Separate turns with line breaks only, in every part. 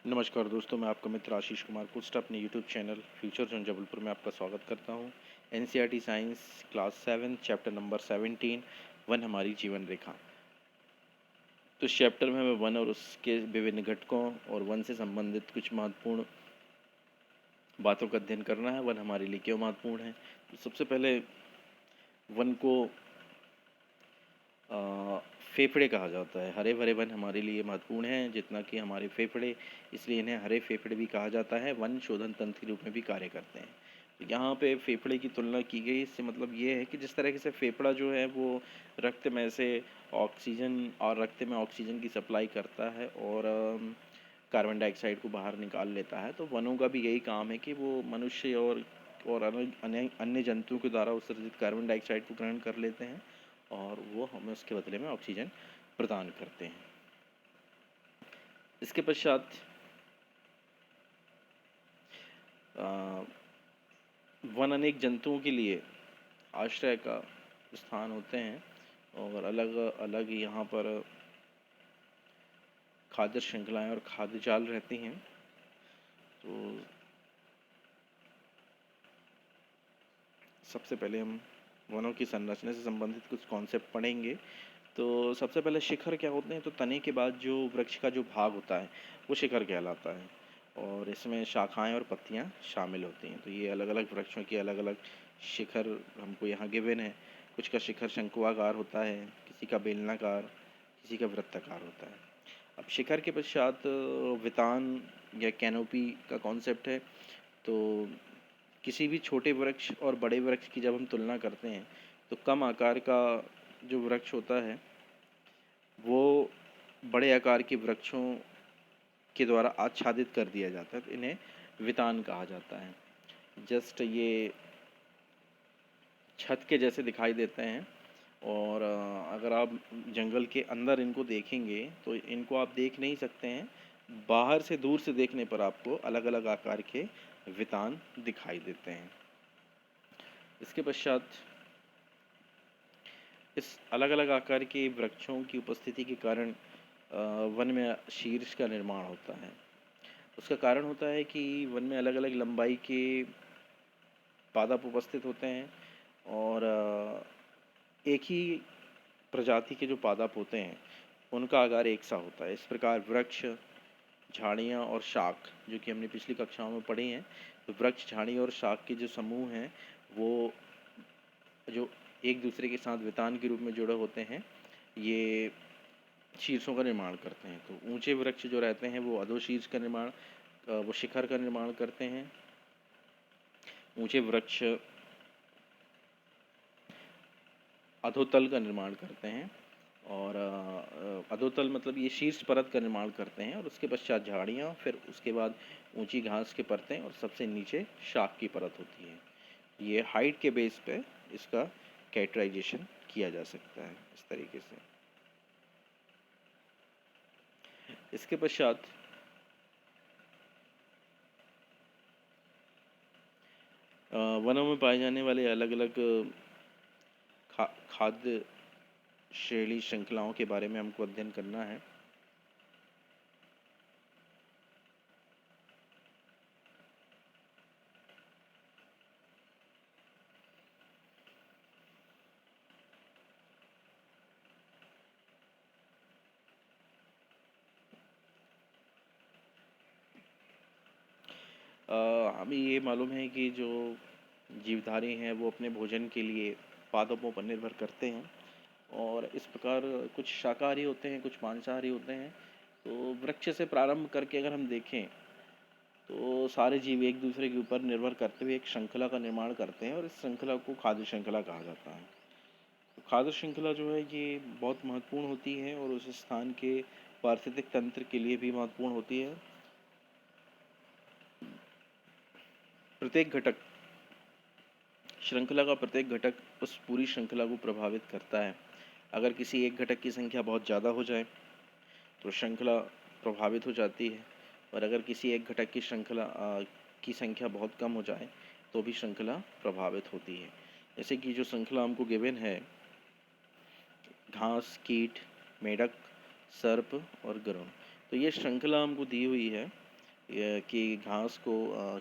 नमस्कार दोस्तों, मैं आपका मित्र आशीष कुमार कुस्ट अपने YouTube channel future zone Jabalpur में आपका स्वागत करता हूं। NCERT science class 7 chapter number 17 one हमारी जीवन रेखा। तो इस चैप्टर में हमें वन और उसके विभिन्न घटकों और वन से संबंधित कुछ महत्वपूर्ण बातों का अध्ययन करना है। वन हमारे लिए क्यों महत्वपूर्ण है। तो सबसे पहले वन को फेफड़े कहा जाता है। हरे भरे वन हमारे लिए महत्वपूर्ण हैं जितना कि हमारे फेफड़े, इसलिए इन्हें हरे फेफड़े भी कहा जाता है। वन शोधन तंत्र के रूप में भी कार्य करते हैं। तो यहाँ पे फेफड़े की तुलना की गई, इससे मतलब ये है कि जिस तरीके से फेफड़ा जो है वो रक्त में से ऑक्सीजन और रक्त में ऑक्सीजन की सप्लाई करता है और कार्बन डाइऑक्साइड को बाहर निकाल लेता है, तो वनों का भी यही काम है कि वो मनुष्य और अन्य अन्य जंतुओं के द्वारा उत्सर्जित कार्बन डाइऑक्साइड को ग्रहण कर लेते हैं और वो हमें उसके बदले में ऑक्सीजन प्रदान करते हैं। इसके पश्चात वन अनेक जंतुओं के लिए आश्रय का स्थान होते हैं और अलग अलग यहाँ पर खाद्य श्रृंखलाएं और खाद्य जाल रहती हैं। तो सबसे पहले हम वनों की संरचना से संबंधित कुछ कॉन्सेप्ट पढ़ेंगे। तो सबसे पहले शिखर क्या होते हैं, तो तने के बाद जो वृक्ष का जो भाग होता है वो शिखर कहलाता है और इसमें शाखाएं और पत्तियां शामिल होती हैं। तो ये अलग अलग वृक्षों की अलग अलग शिखर हमको यहाँ गिवन है। कुछ का शिखर शंकुआकार होता है, किसी का बेलनाकार, किसी का वृत्ताकार होता है। अब शिखर के पश्चात वितान या कैनोपी का कॉन्सेप्ट है। तो किसी भी छोटे वृक्ष और बड़े वृक्ष की जब हम तुलना करते हैं तो कम आकार का जो वृक्ष होता है वो बड़े आकार के वृक्षों के द्वारा आच्छादित कर दिया जाता है, तो इन्हें वितान कहा जाता है। जस्ट ये छत के जैसे दिखाई देते हैं और अगर आप जंगल के अंदर इनको देखेंगे तो इनको आप देख नहीं सकते हैं। बाहर से दूर से देखने पर आपको अलग अलग आकार के वितान दिखाई देते हैं। इसके पश्चात इस अलग अलग आकार के वृक्षों की उपस्थिति के कारण वन में शीर्ष का निर्माण होता है। उसका कारण होता है कि वन में अलग अलग लंबाई के पादप उपस्थित होते हैं और एक ही प्रजाति के जो पादप होते हैं उनका आकार एक सा होता है। इस प्रकार वृक्ष, झाड़ियाँ और शाख, जो कि हमने पिछली कक्षाओं में पढ़ी हैं, तो वृक्ष, झाड़ी और शाख के जो समूह हैं वो जो एक दूसरे के साथ वितान के रूप में जुड़े होते हैं, ये शीर्षों का निर्माण करते हैं। तो ऊंचे वृक्ष जो रहते हैं वो अधोशीर्ष का निर्माण, वो शिखर का निर्माण करते हैं। ऊंचे वृक्ष अधोतल का निर्माण करते हैं और अधोतल मतलब ये शीर्ष परत का निर्माण करते हैं और उसके पश्चात झाड़ियाँ, फिर उसके बाद ऊंची घास के परतें और सबसे नीचे शाख की परत होती है। ये हाइट के बेस पे इसका कैरेक्टराइजेशन किया जा सकता है इस तरीके से। इसके पश्चात वनों में पाए जाने वाले अलग अलग खाद्य श्रेणी श्रृंखलाओं के बारे में हमको अध्ययन करना है। हमें ये मालूम है कि जो जीवधारी हैं वो अपने भोजन के लिए पादपों पर निर्भर करते हैं और इस प्रकार कुछ शाकाहारी होते हैं, कुछ मांसाहारी होते हैं। तो वृक्ष से प्रारंभ करके अगर हम देखें तो सारे जीव एक दूसरे के ऊपर निर्भर करते हुए एक श्रृंखला का निर्माण करते हैं और इस श्रृंखला को खाद्य श्रृंखला कहा जाता है। तो खाद्य श्रृंखला जो है ये बहुत महत्वपूर्ण होती है और उस स्थान के पारिस्थितिक तंत्र के लिए भी महत्वपूर्ण होती है। प्रत्येक घटक, श्रृंखला का प्रत्येक घटक उस पूरी श्रृंखला को प्रभावित करता है। अगर किसी एक घटक की संख्या बहुत ज़्यादा हो जाए तो श्रृंखला प्रभावित हो जाती है और अगर किसी एक घटक की श्रृंखला की संख्या बहुत कम हो जाए तो भी श्रृंखला प्रभावित होती है। जैसे कि जो श्रृंखला हमको गिवन है, घास, कीट, मेढक, सर्प और गरुड़, तो ये श्रृंखला हमको दी हुई है कि घास को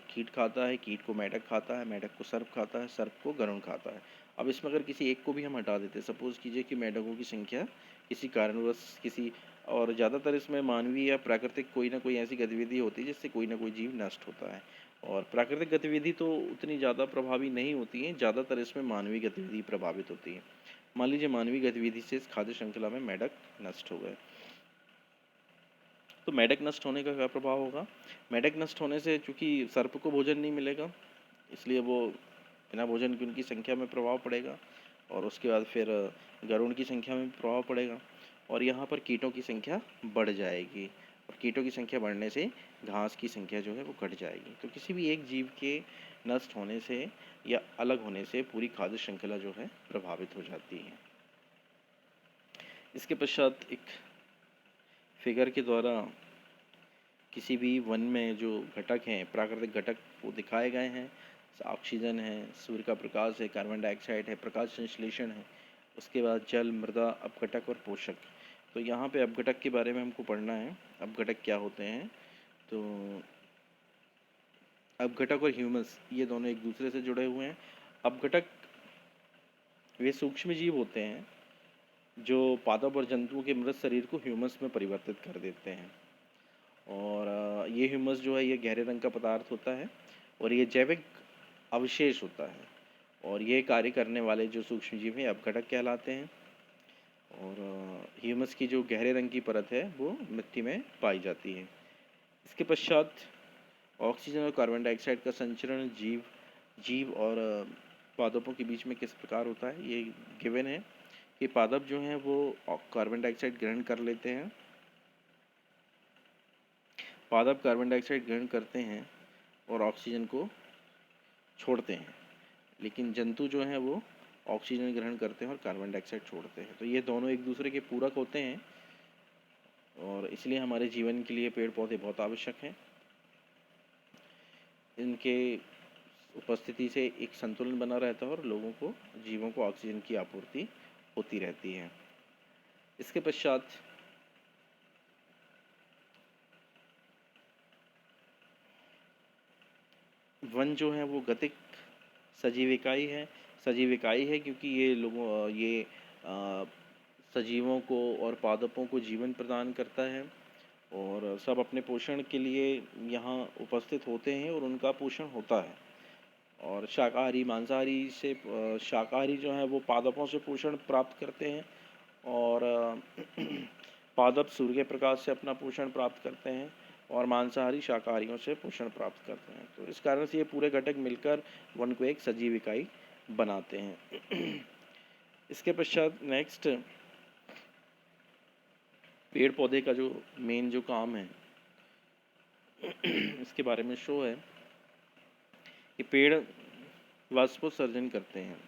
कीट खाता है, कीट को मेंढक खाता है, मेंढक को सर्प खाता है, सर्प को गरुड़ खाता है। अब इसमें अगर किसी एक को भी हम हटा देते, सपोज़ कीजिए कि मेंढकों की संख्या किसी कारणवश किसी और ज़्यादातर इसमें मानवीय या प्राकृतिक कोई ना कोई ऐसी गतिविधि होती है जिससे कोई ना कोई जीव नष्ट होता है। और प्राकृतिक गतिविधि तो उतनी ज़्यादा प्रभावी नहीं होती है, ज़्यादातर इसमें मानवीय गतिविधि प्रभावित होती है। मान लीजिए मानवीय गतिविधि से इस खाद्य श्रृंखला में मेंढक नष्ट हो गए, तो मेंढक नष्ट होने का क्या प्रभाव होगा? मेंढक नष्ट होने से चूँकि सर्प को भोजन नहीं मिलेगा, इसलिए वो बिना भोजन की उनकी संख्या में प्रभाव पड़ेगा, और उसके बाद फिर गरुड़ की संख्या में भी प्रभाव पड़ेगा, और यहाँ पर कीटों की संख्या बढ़ जाएगी, और कीटों की संख्या बढ़ने से घास की संख्या जो है वो घट जाएगी। तो किसी भी एक जीव के नष्ट होने से या अलग होने से पूरी खाद्य श्रृंखला जो है प्रभावित हो जाती है। इसके पश्चात एक फिगर के द्वारा किसी भी वन में जो घटक हैं, प्राकृतिक घटक वो दिखाए गए हैं। ऑक्सीजन है, सूर्य का प्रकाश है, कार्बन डाइऑक्साइड है, प्रकाश संश्लेषण है, उसके बाद जल, मृदा, अपघटक और पोषक। तो यहाँ पे अपघटक के बारे में हमको पढ़ना है। अपघटक क्या होते हैं? तो अपघटक और ह्यूमस ये दोनों एक दूसरे से जुड़े हुए हैं। अपघटक वे सूक्ष्म जीव होते हैं जो पादप और जंतुओं के मृत शरीर को ह्यूमस में परिवर्तित कर देते हैं। और ये ह्यूमस जो है ये गहरे रंग का पदार्थ होता है, और ये जैविक अवशेष होता है, और ये कार्य करने वाले जो सूक्ष्म जीव हैं अपघटक कहलाते हैं। और ह्यूमस की जो गहरे रंग की परत है वो मिट्टी में पाई जाती है। इसके पश्चात ऑक्सीजन और कार्बन डाइऑक्साइड का संचरण जीव जीव और पादपों के बीच में किस प्रकार होता है, ये गिवन है कि पादप जो हैं वो कार्बन डाइऑक्साइड ग्रहण कर लेते हैं। पादप कार्बन डाइऑक्साइड ग्रहण करते हैं और ऑक्सीजन को छोड़ते हैं, लेकिन जंतु जो हैं वो ऑक्सीजन ग्रहण करते हैं और कार्बन डाइऑक्साइड छोड़ते हैं। तो ये दोनों एक दूसरे के पूरक होते हैं, और इसलिए हमारे जीवन के लिए पेड़ पौधे बहुत आवश्यक हैं। इनके उपस्थिति से एक संतुलन बना रहता है और लोगों को, जीवों को ऑक्सीजन की आपूर्ति होती रहती है। इसके पश्चात वन जो है वो गतिक सजीव इकाई है। सजीव इकाई है क्योंकि ये सजीवों को और पादपों को जीवन प्रदान करता है, और सब अपने पोषण के लिए यहाँ उपस्थित होते हैं और उनका पोषण होता है। और शाकाहारी मांसाहारी से शाकाहारी जो है वो पादपों से पोषण प्राप्त करते हैं, और पादप सूर्य के प्रकाश से अपना पोषण प्राप्त करते हैं, और मांसाहारी शाकाहारियों से पोषण प्राप्त करते हैं। तो इस कारण से ये पूरे घटक मिलकर वन को एक सजीव इकाई बनाते हैं। इसके पश्चात नेक्स्ट पेड़ पौधे का जो मेन जो काम है इसके बारे में शो है कि पेड़ वाष्पोत्सर्जन करते हैं।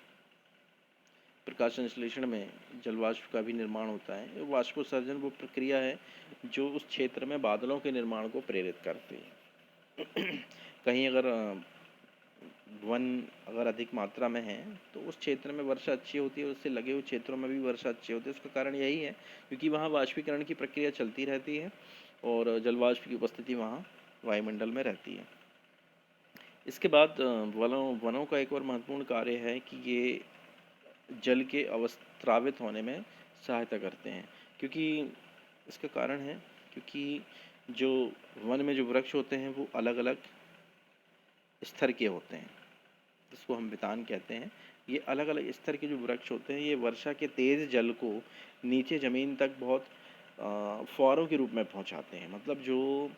प्रकाश संश्लेषण में जल वाष्प का भी निर्माण होता है। वाष्पोत्सर्जन वो प्रक्रिया है जो उस क्षेत्र में बादलों के निर्माण को प्रेरित करती है। कहीं अगर वन अगर अधिक मात्रा में है तो उस क्षेत्र में वर्षा अच्छी होती है, उससे लगे हुए क्षेत्रों में भी वर्षा अच्छी होती है। उसका कारण यही है क्योंकि वहाँ वाष्पीकरण की प्रक्रिया चलती रहती है और जल वाष्प की उपस्थिति वहाँ वायुमंडल में रहती है। इसके बाद वनों का एक और महत्वपूर्ण कार्य है कि ये जल के अवस्त्रावित होने में सहायता करते हैं। क्योंकि इसका कारण है क्योंकि जो वन में जो वृक्ष होते हैं वो अलग अलग स्तर के होते हैं, जिसको हम वितान कहते हैं। ये अलग अलग स्तर के जो वृक्ष होते हैं ये वर्षा के तेज़ जल को नीचे ज़मीन तक बहुत फुहारों के रूप में पहुंचाते हैं। मतलब जो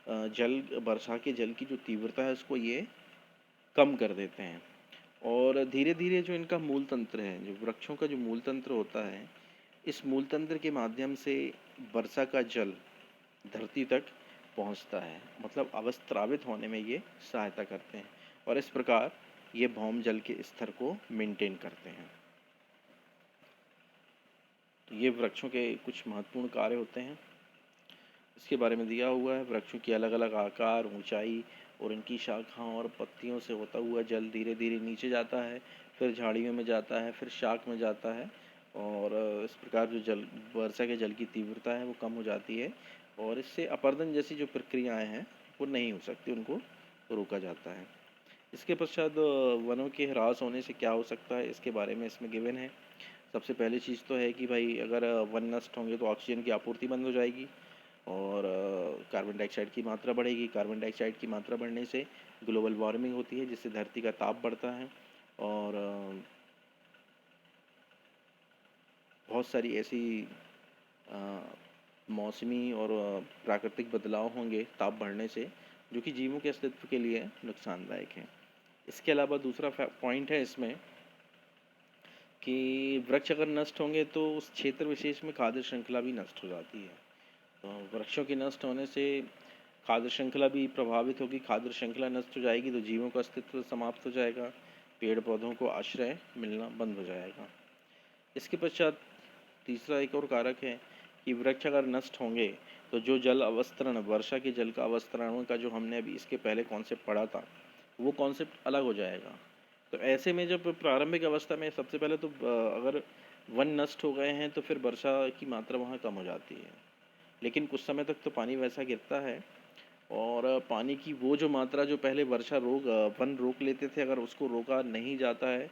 जल वर्षा के जल की जो तीव्रता है उसको ये कम कर देते हैं, और धीरे धीरे जो इनका मूल तंत्र है, जो वृक्षों का जो मूल तंत्र होता है, इस मूल तंत्र के माध्यम से वर्षा का जल धरती तक पहुंचता है। मतलब अवस्त्रावित होने में ये सहायता करते हैं, और इस प्रकार ये भौम जल के स्तर को मेंटेन करते हैं। तो ये वृक्षों के कुछ महत्वपूर्ण कार्य होते हैं, इसके बारे में दिया हुआ है। वृक्षों की अलग अलग आकार, ऊंचाई और इनकी शाखाओं और पत्तियों से होता हुआ जल धीरे धीरे नीचे जाता है, फिर झाड़ियों में जाता है, फिर शाख में जाता है, और इस प्रकार जो जल वर्षा के जल की तीव्रता है वो कम हो जाती है, और इससे अपर्दन जैसी जो प्रक्रियाएं हैं वो नहीं हो सकती, उनको रोका जाता है। इसके पश्चात वनों के ह्रास होने से क्या हो सकता है, इसके बारे में इसमें गिवन है। सबसे पहली चीज़ तो है कि भाई अगर वन नष्ट होंगे तो ऑक्सीजन की आपूर्ति बंद हो जाएगी और कार्बन डाइऑक्साइड की मात्रा बढ़ेगी। कार्बन डाइऑक्साइड की मात्रा बढ़ने से ग्लोबल वार्मिंग होती है, जिससे धरती का ताप बढ़ता है और बहुत सारी ऐसी अ, मौसमी और प्राकृतिक बदलाव होंगे ताप बढ़ने से, जो कि जीवों के अस्तित्व के लिए नुकसानदायक हैं। इसके अलावा दूसरा पॉइंट है इसमें कि वृक्ष अगर नष्ट होंगे तो उस क्षेत्र विशेष में खाद्य श्रृंखला भी नष्ट हो जाती है। तो वृक्षों के नष्ट होने से खाद्य श्रृंखला भी प्रभावित होगी। खाद्य श्रृंखला नष्ट हो जाएगी तो जीवों का अस्तित्व समाप्त हो जाएगा, पेड़ पौधों को आश्रय मिलना बंद हो जाएगा। इसके पश्चात तीसरा एक और कारक है कि वृक्ष अगर नष्ट होंगे तो जो जल अवस्तरण, वर्षा के जल का अवस्तरण का जो हमने अभी इसके पहले कॉन्सेप्ट पढ़ा था, वो कॉन्सेप्ट अलग हो जाएगा। तो ऐसे में जब प्रारंभिक अवस्था में सबसे पहले तो अगर वन नष्ट हो गए हैं तो फिर वर्षा की मात्रा वहाँ कम हो जाती है, लेकिन कुछ समय तक तो पानी वैसा गिरता है और पानी की वो जो मात्रा जो पहले वर्षा वन रोक लेते थे, अगर उसको रोका नहीं जाता है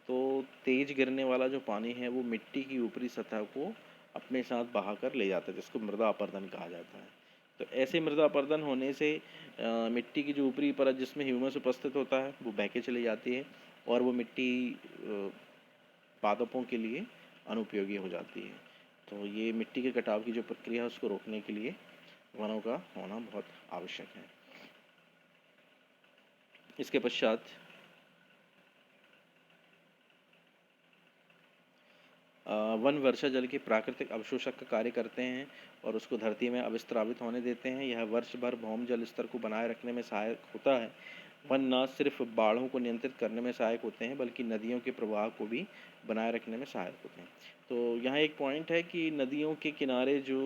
तो तेज गिरने वाला जो पानी है वो मिट्टी की ऊपरी सतह को अपने साथ बहा कर ले जाता है, जिसको मृदा अपरदन कहा जाता है। तो ऐसे मृदा अपरदन होने से मिट्टी की जो ऊपरी परत जिसमें ह्यूमस उपस्थित होता है वो बह के चली जाती है और वो मिट्टी पादपों के लिए अनुपयोगी हो जाती है। तो ये मिट्टी के कटाव की जो प्रक्रिया है उसको रोकने के लिए वनों का होना बहुत आवश्यक है। इसके पश्चात वन वर्षा जल के प्राकृतिक अवशोषक का कार्य करते हैं और उसको धरती में अविस्रावित होने देते हैं। यह वर्ष भर भौम जल स्तर को बनाए रखने में सहायक होता है। वन न सिर्फ बाढ़ों को नियंत्रित करने में सहायक होते हैं बल्कि नदियों के प्रवाह को भी बनाए रखने में सहायक होते हैं। तो यहाँ एक पॉइंट है कि नदियों के किनारे जो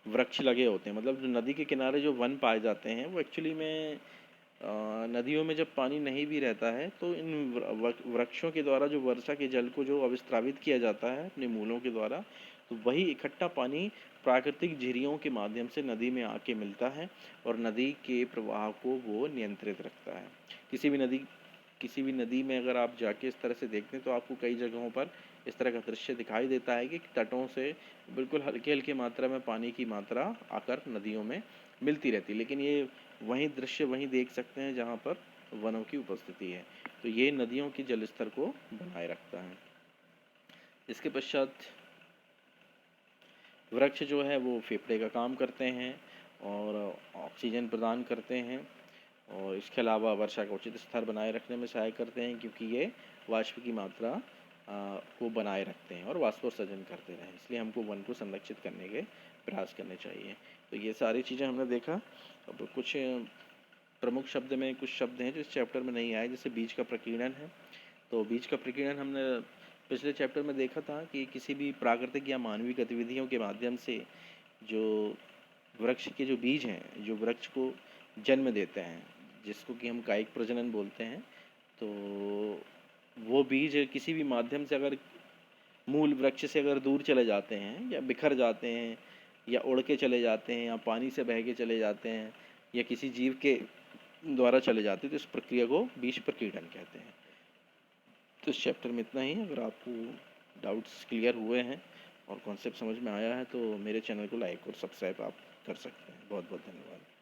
वृक्ष लगे होते हैं, मतलब जो नदी के किनारे जो वन पाए जाते हैं वो एक्चुअली में नदियों में जब पानी नहीं भी रहता है तो इन वृक्षों के द्वारा जो वर्षा के जल को जो अविस्रावित किया जाता है अपने मूलों के द्वारा, तो वही इकट्ठा पानी प्राकृतिक झिरियों के माध्यम से नदी में आके मिलता है और नदी के प्रवाह को वो नियंत्रित रखता है। किसी भी नदी में अगर आप जाके इस तरह से देखते हैं तो आपको कई जगहों पर इस तरह का दृश्य दिखाई देता है कि तटों से बिल्कुल हल्के हल्के मात्रा में पानी की मात्रा आकर नदियों में मिलती रहती है, लेकिन ये वही दृश्य वहीं देख सकते हैं जहाँ पर वनों की उपस्थिति है। तो ये नदियों के जल स्तर को बनाए रखता है। इसके पश्चात वृक्ष जो है वो फेफड़े का काम करते हैं और ऑक्सीजन प्रदान करते हैं और इसके अलावा वर्षा का उचित स्तर बनाए रखने में सहायक करते हैं, क्योंकि ये वाष्प की मात्रा को बनाए रखते हैं और वाष्पोत्सर्जन करते रहें। इसलिए हमको वन को संरक्षित करने के प्रयास करने चाहिए। तो ये सारी चीज़ें हमने देखा। अब कुछ प्रमुख शब्द में कुछ शब्द हैं जो इस चैप्टर में नहीं आए, जैसे बीज का प्रकीर्णन है। तो बीज का प्रकीर्णन हमने पिछले चैप्टर में देखा था कि किसी भी प्राकृतिक या मानवीय गतिविधियों के माध्यम से जो वृक्ष के जो बीज हैं, जो वृक्ष को जन्म देते हैं, जिसको कि हम कायिक प्रजनन बोलते हैं, तो वो बीज किसी भी माध्यम से अगर मूल वृक्ष से अगर दूर चले जाते हैं या बिखर जाते हैं या उड़ के चले जाते हैं या पानी से बह के चले जाते हैं या किसी जीव के द्वारा चले जाते हैं, तो इस प्रक्रिया को बीज प्रकीर्णन कहते हैं। तो इस चैप्टर में इतना ही। अगर आपको डाउट्स क्लियर हुए हैं और कॉन्सेप्ट समझ में आया है तो मेरे चैनल को लाइक और सब्सक्राइब आप कर सकते हैं। बहुत बहुत धन्यवाद।